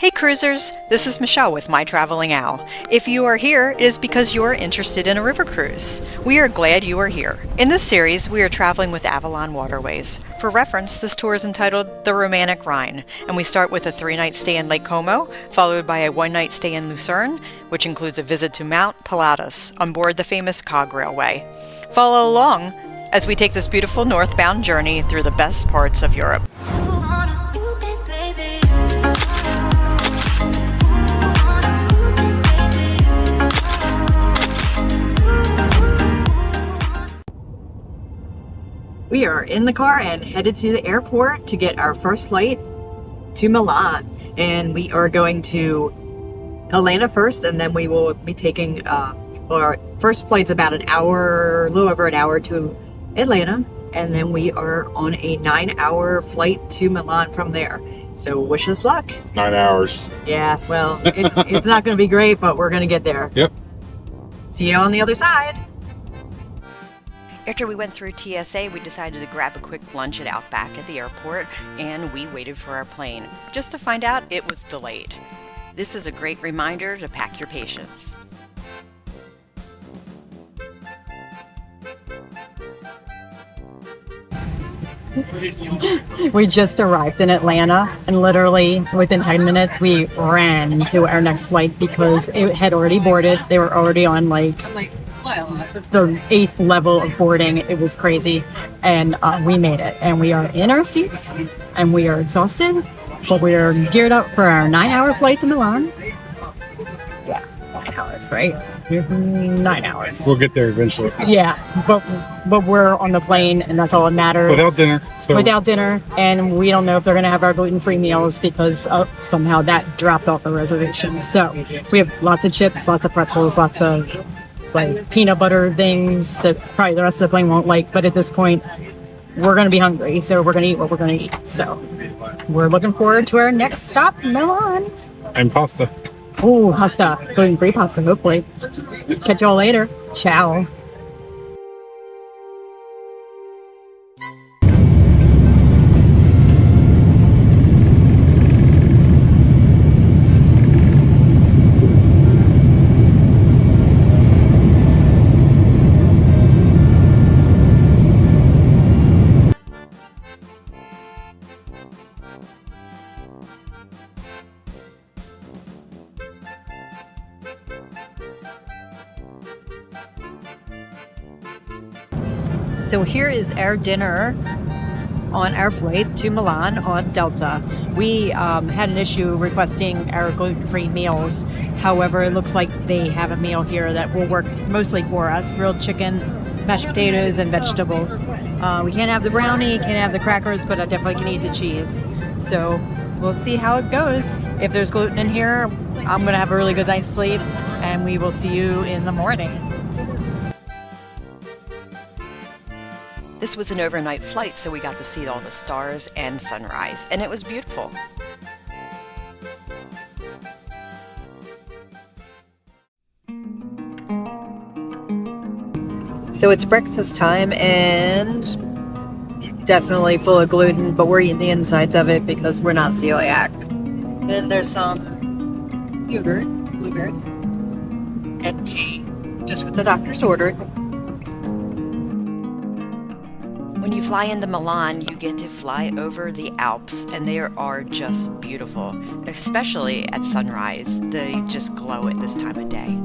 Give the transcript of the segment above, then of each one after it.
Hey cruisers, this is Michelle with My Traveling Owl. If you are here, it is because you are interested in a river cruise. We are glad you are here. In this series, we are traveling with Avalon Waterways. For reference, this tour is entitled The Romantic Rhine, and we start with a 3-night stay in Lake Como, followed by a 1-night stay in Lucerne, which includes a visit to Mount Pilatus on board the famous cog railway. Follow along as we take this beautiful northbound journey through the best parts of Europe. We are in the car and headed to the airport to get our first flight to Milan. And we are going to Atlanta first, and then we will be taking, our first flight's about an hour, a little over an hour to Atlanta. And then we are on a 9-hour flight to Milan from there. So wish us luck. 9 hours. Yeah, well, it's not going to be great, but we're going to get there. Yep. See you on the other side. After we went through TSA, we decided to grab a quick lunch at Outback at the airport, and we waited for our plane, just to find out it was delayed. This is a great reminder to pack your patience. We just arrived in Atlanta, and literally within 10 minutes we ran to our next flight because it had already boarded. They were already on the 8th level of boarding. It was crazy, and we made it, and we are in our seats, and we are exhausted, but we are geared up for our 9-hour flight to Milan. Yeah, 9 hours, right? 9 hours. We'll get there eventually. Yeah, but we're on the plane, and that's all that matters. Without dinner. Without dinner, and we don't know if they're going to have our gluten-free meals because somehow that dropped off the reservation. So we have lots of chips, lots of pretzels, lots of peanut butter things that probably the rest of the plane won't like. But at this point, we're going to be hungry, so we're going to eat what we're going to eat. So we're looking forward to our next stop, Milan. And pasta. Oh, pasta. Gluten-free pasta, hopefully. Catch y'all later. Ciao. So here is our dinner on our flight to Milan on Delta. We had an issue requesting our gluten-free meals. However, it looks like they have a meal here that will work mostly for us. Grilled chicken, mashed potatoes, and vegetables. We can't have the brownie, can't have the crackers, but I definitely can eat the cheese. So we'll see how it goes. If there's gluten in here, I'm going to have a really good night's sleep, and we will see you in the morning. This was an overnight flight, so we got to see all the stars and sunrise, and it was beautiful. So it's breakfast time, and definitely full of gluten, but we're eating the insides of it because we're not celiac. Then there's some yogurt, blueberry, and tea, just what the doctor's ordered. When you fly into Milan, you get to fly over the Alps, and they are just beautiful, especially at sunrise. They just glow at this time of day.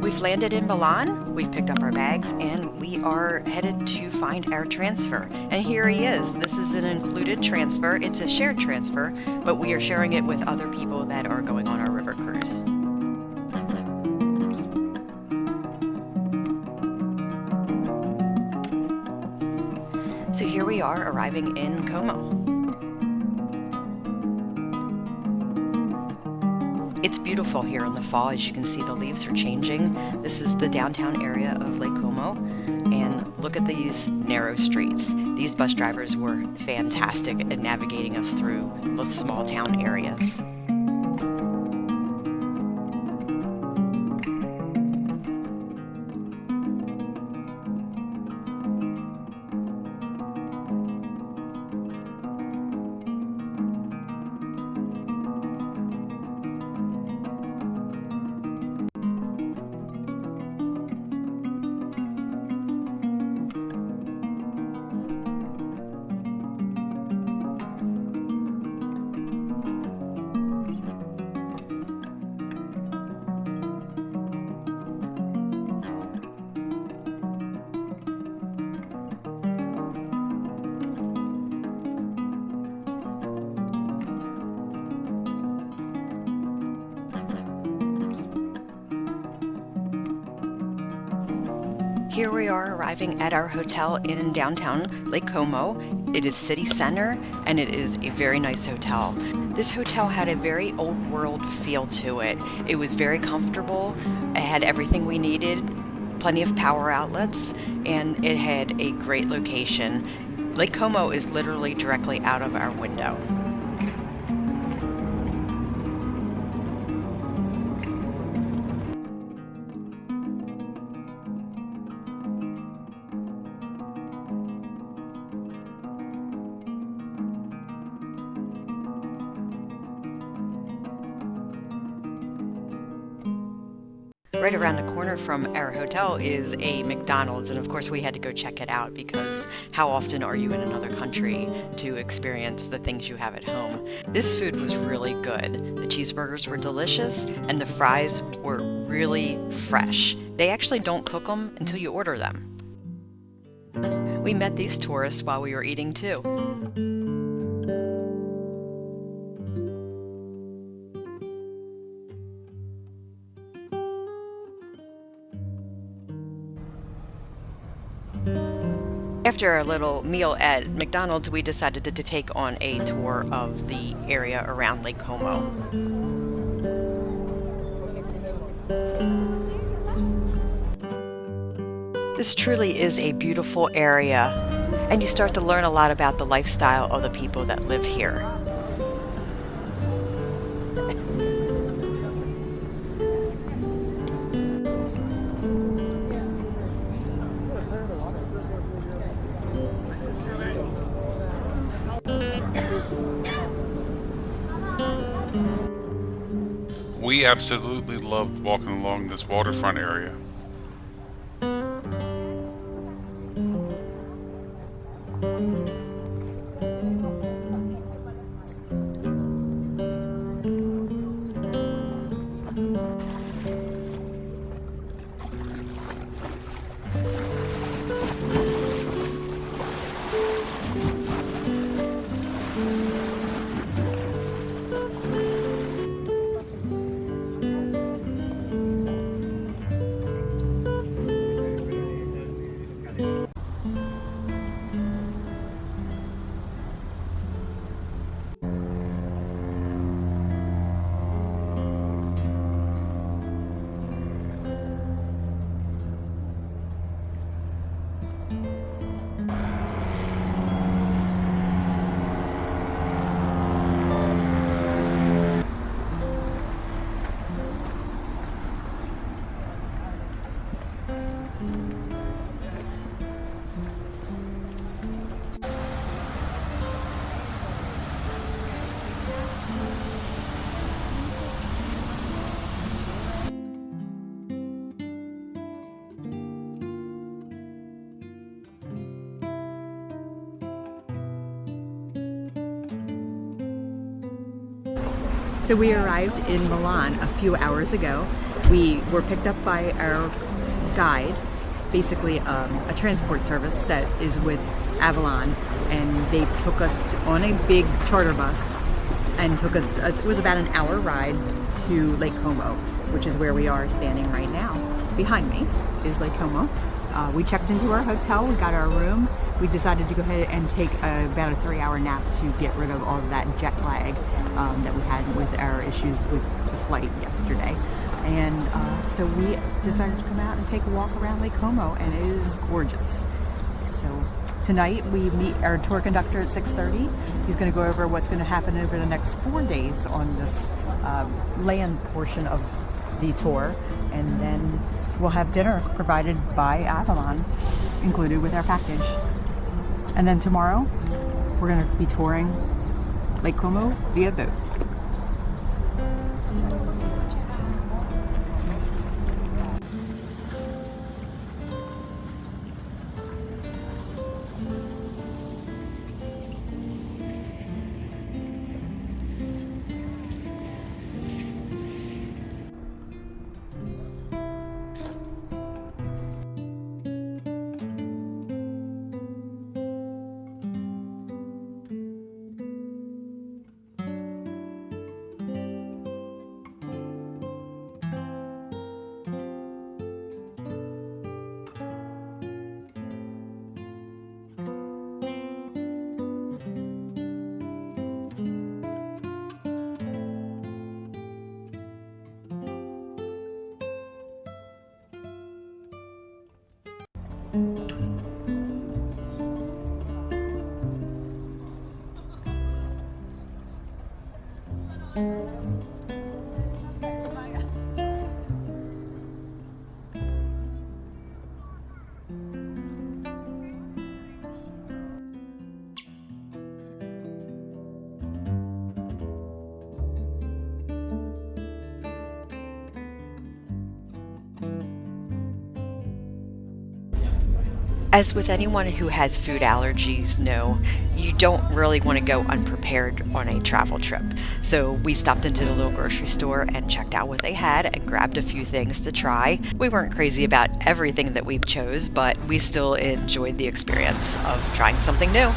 We've landed in Milan, we've picked up our bags, and we are headed to find our transfer. And here he is. This is an included transfer. It's a shared transfer, but we are sharing it with other people that are going on our river cruise. So here we are arriving in Como. It's beautiful here in the fall. As you can see, the leaves are changing. This is the downtown area of Lake Como. And look at these narrow streets. These bus drivers were fantastic at navigating us through the small town areas. Here we are arriving at our hotel in downtown Lake Como. It is city center and it is a very nice hotel. This hotel had a very old world feel to it. It was very comfortable. It had everything we needed, plenty of power outlets, and it had a great location. Lake Como is literally directly out of our window. Right around the corner from our hotel is a McDonald's, and of course we had to go check it out because how often are you in another country to experience the things you have at home? This food was really good. The cheeseburgers were delicious and the fries were really fresh. They actually don't cook them until you order them. We met these tourists while we were eating too. After our little meal at McDonald's, we decided to take on a tour of the area around Lake Como. This truly is a beautiful area, and you start to learn a lot about the lifestyle of the people that live here. We absolutely loved walking along this waterfront area. So we arrived in Milan a few hours ago. We were picked up by our guide, basically a transport service that is with Avalon, and they took us on a big charter bus and took us, it was about an hour ride to Lake Como, which is where we are standing right now. Behind me is Lake Como. We checked into our hotel, we got our room. We decided to go ahead and take about a 3-hour nap to get rid of all of that jet lag. that we had with our issues with the flight yesterday. And so we decided to come out and take a walk around Lake Como, and it is gorgeous. So tonight we meet our tour conductor at 6:30. He's going to go over what's going to happen over the next 4 days on this land portion of the tour, and then we'll have dinner provided by Avalon, included with our package. And then tomorrow we're going to be touring Lake Como via boat. As with anyone who has food allergies know, you don't really want to go unprepared on a travel trip. So we stopped into the little grocery store and checked out what they had and grabbed a few things to try. We weren't crazy about everything that we chose, but we still enjoyed the experience of trying something new.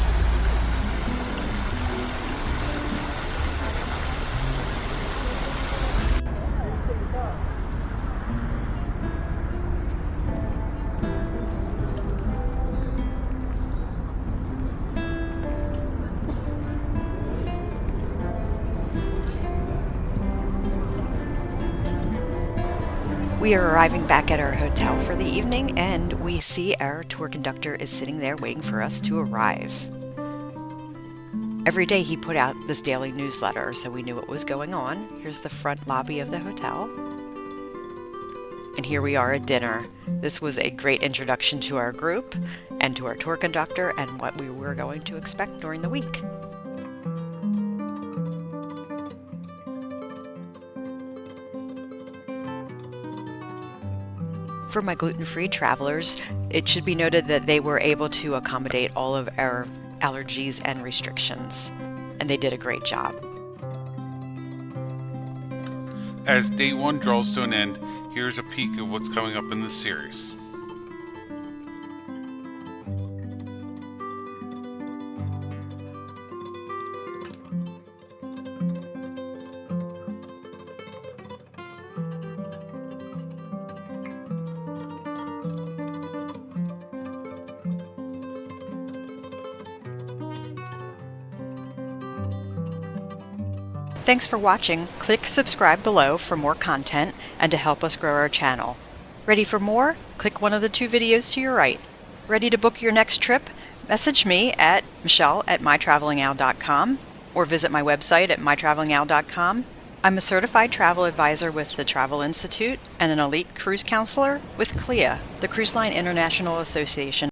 We are arriving back at our hotel for the evening, and we see our tour conductor is sitting there waiting for us to arrive. Every day he put out this daily newsletter, so we knew what was going on. Here's the front lobby of the hotel. And here we are at dinner. This was a great introduction to our group and to our tour conductor and what we were going to expect during the week. For my gluten-free travelers, it should be noted that they were able to accommodate all of our allergies and restrictions, and they did a great job. As day one draws to an end, here's a peek of what's coming up in this series. Thanks for watching. Click subscribe below for more content and to help us grow our channel. Ready for more? Click one of the 2 videos to your right. Ready to book your next trip? Message me at michelle@mytravelingowl.com or visit my website at mytravelingowl.com. I'm a certified travel advisor with the Travel Institute and an elite cruise counselor with CLIA, the Cruise Line International Association.